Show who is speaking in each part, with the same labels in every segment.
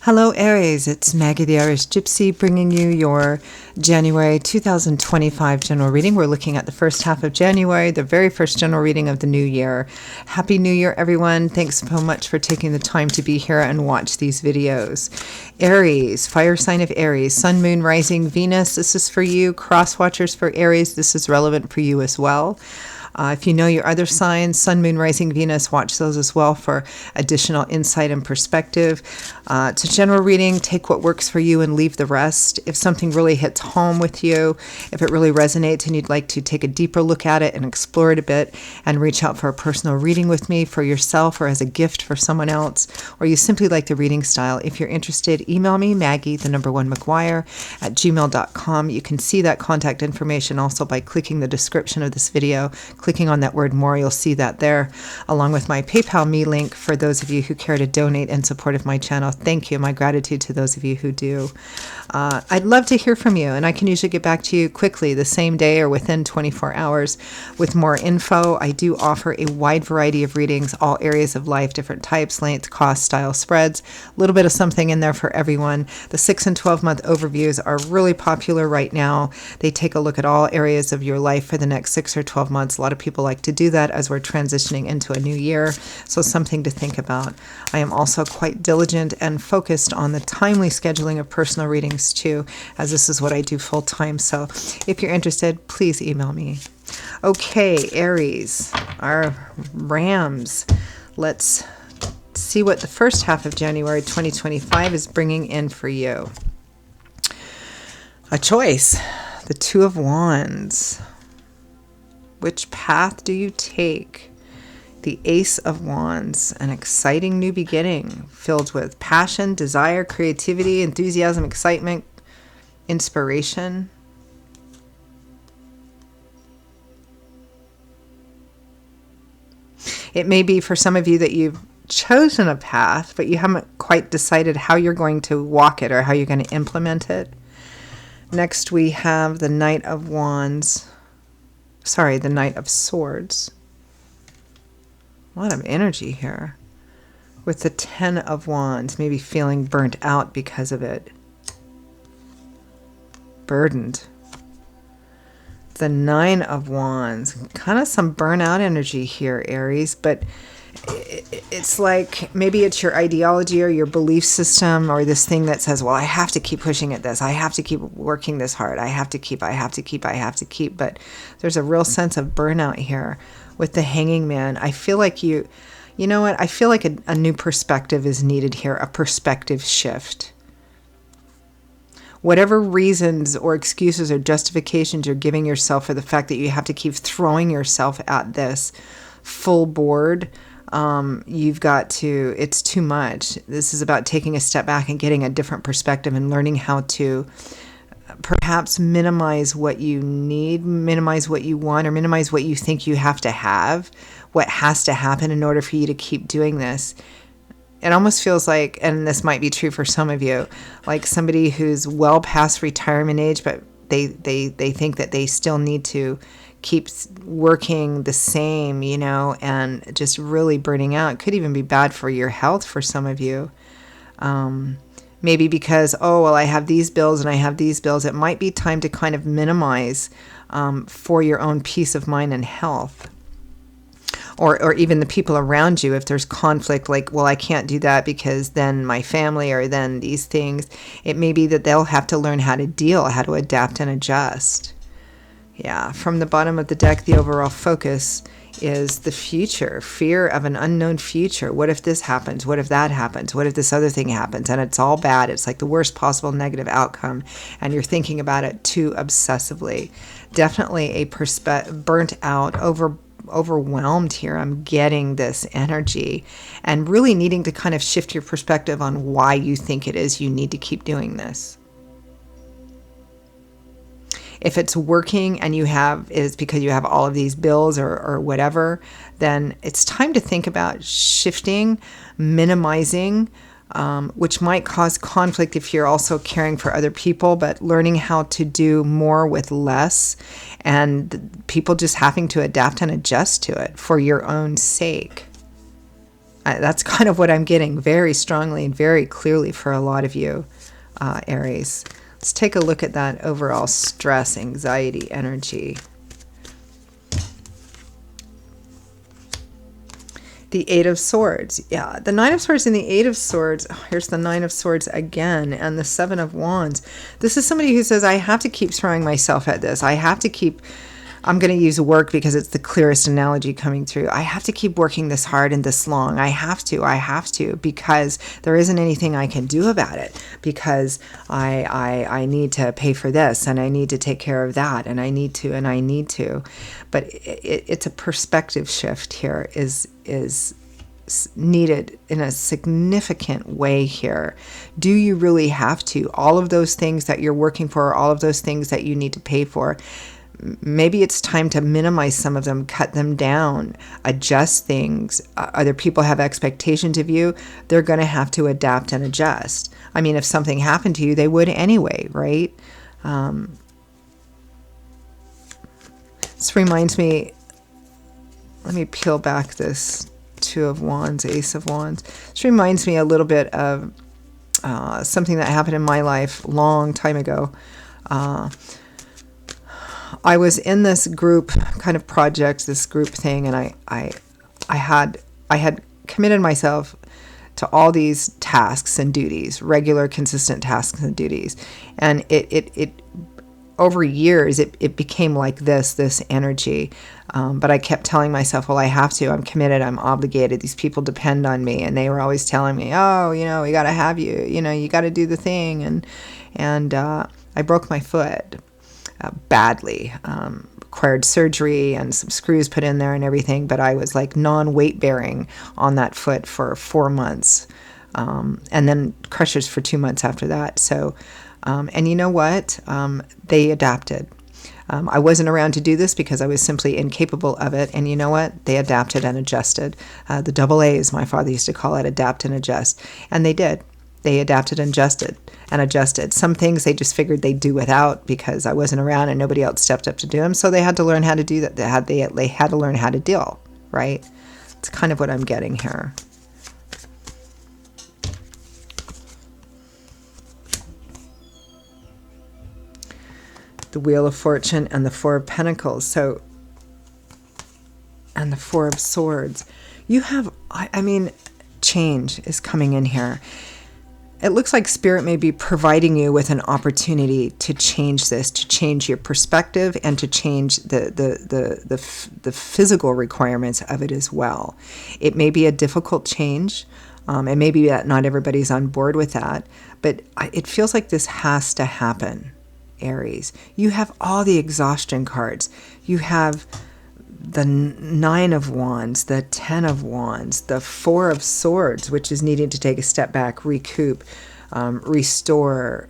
Speaker 1: Hello Aries, it's Maggie the Irish Gypsy bringing you your January 2025 general reading. We're looking at the first half of January, the very first general reading of the new year. Happy New Year, everyone. Thanks so much for taking the time to be here and watch these videos. Aries, fire sign of Aries, Sun, Moon, Rising, Venus. This is for you. Cross watchers for Aries, this is relevant for you as well. If you know your other signs, Sun, Moon, Rising, Venus, watch those as well for additional insight and perspective. It's a general reading. Take what works for you and leave the rest. If something really hits home with you, if it really resonates and you'd like to take a deeper look at it and explore it a bit and reach out for a personal reading with me for yourself or as a gift for someone else, or you simply like the reading style, if you're interested, email me, Maggie, the number 1 McGuire at gmail.com. You can see that contact information also by clicking the description of this video. Clicking on that word more, you'll see that there, along with my PayPal me link for those of you who care to donate in support of my channel. Thank you. My gratitude to those of you who do. I'd love to hear from you, and I can usually get back to you quickly the same day or within 24 hours with more info. I do offer a wide variety of readings, all areas of life, different types, length, cost, style, spreads, a little bit of something in there for everyone. The 6 and 12 month overviews are really popular right now. They take a look at all areas of your life for the next 6 or 12 months. A lot of people like to do that as we're transitioning into a new year, so something to think about. I am also quite diligent and focused on the timely scheduling of personal readings too, as this is what I do full time. So if you're interested, please email me. Okay, Aries, our Rams. Let's see what the first half of January 2025 is bringing in for you. A choice, the Two of Wands. Which path do you take? The Ace of Wands, an exciting new beginning filled with passion, desire, creativity, enthusiasm, excitement, inspiration. It may be for some of you that you've chosen a path, but you haven't quite decided how you're going to walk it or how you're going to implement it. Next, we have the Knight of Wands. Sorry, the Knight of Swords. A lot of energy here. With the 10 of Wands, maybe feeling burnt out because of it. Burdened. The 9 of Wands. Kind of some burnout energy here, Aries, but it's like maybe it's your ideology or your belief system or this thing that says, well, I have to keep pushing at this. I have to keep working this hard. I have to keep. But there's a real sense of burnout here with the Hanging Man. I feel like you know what? I feel like a new perspective is needed here, a perspective shift. Whatever reasons or excuses or justifications you're giving yourself for the fact that you have to keep throwing yourself at this full board, you've got to, it's too much. This is about taking a step back and getting a different perspective and learning how to perhaps minimize what you need, minimize what you want, or minimize what you think you have to have, what has to happen in order for you to keep doing this. It almost feels like, and this might be true for some of you, like somebody who's well past retirement age, but they think that they still need to keep working the same, you know, and just really burning out. It could even be bad for your health for some of you. Maybe because, oh, well, I have these bills and I have these bills. It might be time to kind of minimize for your own peace of mind and health. Or even the people around you, if there's conflict, like, well, I can't do that because then my family or then these things, it may be that they'll have to learn how to deal, how to adapt and adjust. Yeah, from the bottom of the deck, the overall focus is the future, fear of an unknown future. What if this happens? What if that happens? What if this other thing happens? And it's all bad. It's like the worst possible negative outcome. And you're thinking about it too obsessively. Definitely a burnt out, overwhelmed here. I'm getting this energy and really needing to kind of shift your perspective on why you think it is you need to keep doing this. If it's working and it's because you have all of these bills or whatever, then it's time to think about shifting, minimizing, which might cause conflict if you're also caring for other people, but learning how to do more with less and people just having to adapt and adjust to it for your own sake. That's kind of what I'm getting very strongly and very clearly for a lot of you, Aries. Let's take a look at that overall stress, anxiety, energy. The Eight of Swords. Yeah, the Nine of Swords and the Eight of Swords. Oh, here's the Nine of Swords again, and the Seven of Wands. This is somebody who says, I have to keep throwing myself at this. I have to keep, I'm going to use work because it's the clearest analogy coming through. I have to keep working this hard and this long. I have to, because there isn't anything I can do about it, because I need to pay for this, and I need to take care of that, and I need to. But it's a perspective shift here is needed in a significant way here. Do you really have to? All of those things that you're working for, all of those things that you need to pay for, maybe it's time to minimize some of them, cut them down, adjust things. Other people have expectations of you. They're going to have to adapt and adjust. I mean, if something happened to you, they would anyway, right? This reminds me, let me peel back this Two of Wands, Ace of Wands. This reminds me a little bit of something that happened in my life a long time ago. I was in this group kind of project, this group thing, and I had committed myself to all these tasks and duties, regular, consistent tasks and duties, and it over years it became like this energy. But I kept telling myself, well, I have to. I'm committed. I'm obligated. These people depend on me, and they were always telling me, oh, we got to have you. You got to do the thing, and I broke my foot. Badly, required surgery and some screws put in there and everything, but I was like non-weight bearing on that foot for 4 months, and then crutches for 2 months after that. So, and you know what? They adapted. I wasn't around to do this because I was simply incapable of it, and you know what? They adapted and adjusted. The double A's, my father used to call it, adapt and adjust, and they did. They adapted and adjusted. Some things they just figured they'd do without because I wasn't around and nobody else stepped up to do them. So they had to learn how to do that. They had to learn how to deal, right? It's kind of what I'm getting here. The Wheel of Fortune and the Four of Pentacles. And the Four of Swords. You have, I mean, change is coming in here. It looks like Spirit may be providing you with an opportunity to change this, to change your perspective, and to change the physical requirements of it as well. It may be a difficult change. It may be that not everybody's on board with that, but it feels like this has to happen, Aries. You have all the exhaustion cards. You have the Nine of Wands, the Ten of Wands, the Four of Swords, which is needing to take a step back, recoup, restore,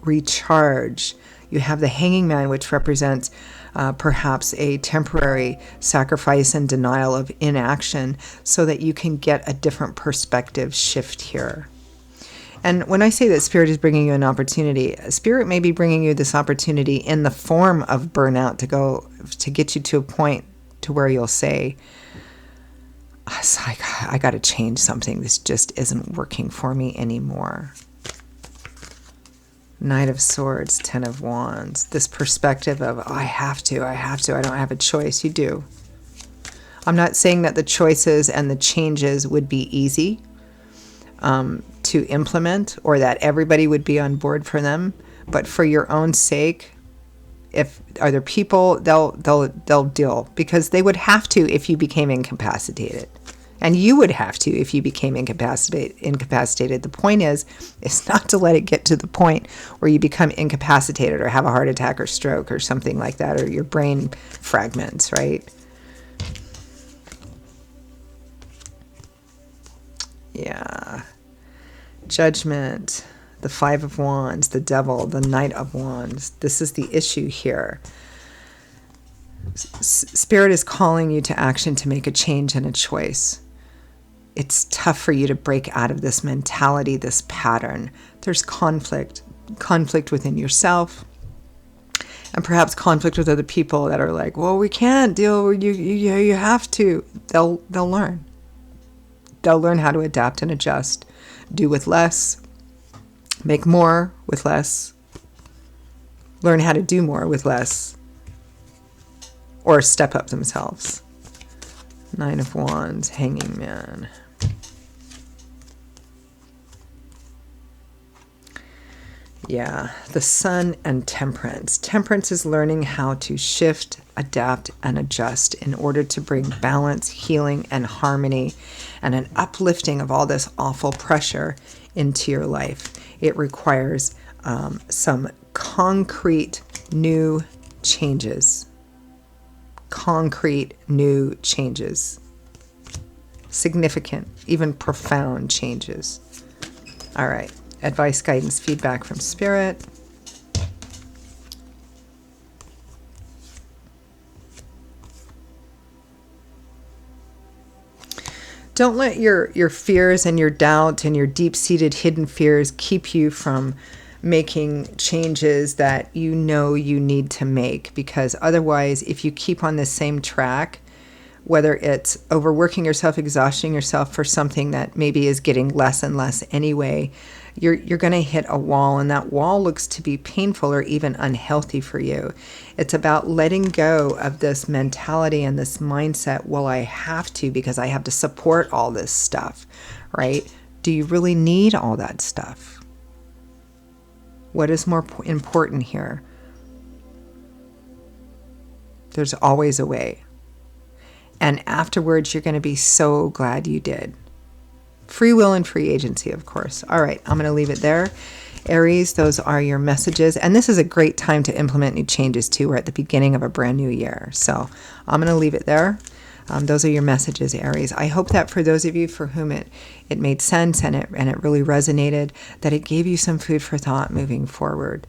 Speaker 1: recharge. You have the Hanging Man, which represents perhaps a temporary sacrifice and denial of inaction so that you can get a different perspective shift here. And when I say that Spirit is bringing you an opportunity, Spirit may be bringing you this opportunity in the form of burnout to get you to a point to where you'll say, I got to change something. This just isn't working for me anymore. Knight of Swords, Ten of Wands. This perspective of, I have to, I don't have a choice. You do. I'm not saying that the choices and the changes would be easy to implement, or that everybody would be on board for them, but for your own sake, if other people, they'll deal, because they would have to if you became incapacitated, and you would have to if you became incapacitated. The point is not to let it get to the point where you become incapacitated or have a heart attack or stroke or something like that, or your brain fragments, right? Yeah. Judgment, the Five of Wands, the Devil, the Knight of Wands. This is the issue here. Spirit is calling you to action, to make a change and a choice. It's tough for you to break out of this mentality, this pattern. There's conflict within yourself, and perhaps conflict with other people that are like, well, we can't deal with you. You have to. They'll learn. They'll learn how to adapt and adjust, do with less, make more with less, learn how to do more with less, or step up themselves. Nine of Wands, Hanging Man. Yeah, the Sun and Temperance. Temperance is learning how to shift, adapt, and adjust in order to bring balance, healing, and harmony, and an uplifting of all this awful pressure into your life. It requires some concrete new changes. Concrete new changes. Significant, even profound changes. All right. Advice, guidance, feedback from Spirit. Don't let your fears and your doubt and your deep-seated hidden fears keep you from making changes that you know you need to make, because otherwise, if you keep on the same track, whether it's overworking yourself, exhausting yourself for something that maybe is getting less and less anyway, you're going to hit a wall, and that wall looks to be painful or even unhealthy for you. It's about letting go of this mentality and this mindset, well, I have to because I have to support all this stuff, right? Do you really need all that stuff? What is more important here? There's always a way. And afterwards, you're going to be so glad you did. Free will and free agency, of course. All right, I'm going to leave it there. Aries, those are your messages. And this is a great time to implement new changes too. We're at the beginning of a brand new year. So I'm going to leave it there. Those are your messages, Aries. I hope that for those of you for whom it made sense and it really resonated, that it gave you some food for thought moving forward.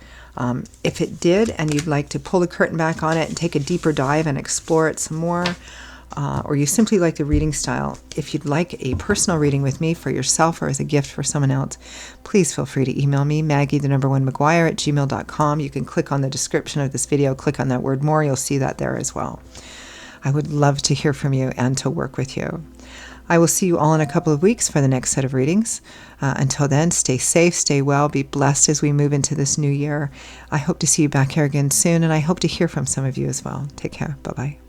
Speaker 1: If it did, and you'd like to pull the curtain back on it and take a deeper dive and explore it some more, or you simply like the reading style, if you'd like a personal reading with me for yourself or as a gift for someone else, please feel free to email me, Maggie1McGuire@gmail.com. You can click on the description of this video, click on that word more, you'll see that there as well. I would love to hear from you and to work with you. I will see you all in a couple of weeks for the next set of readings. Until then, stay safe, stay well, be blessed as we move into this new year. I hope to see you back here again soon, and I hope to hear from some of you as well. Take care. Bye-bye.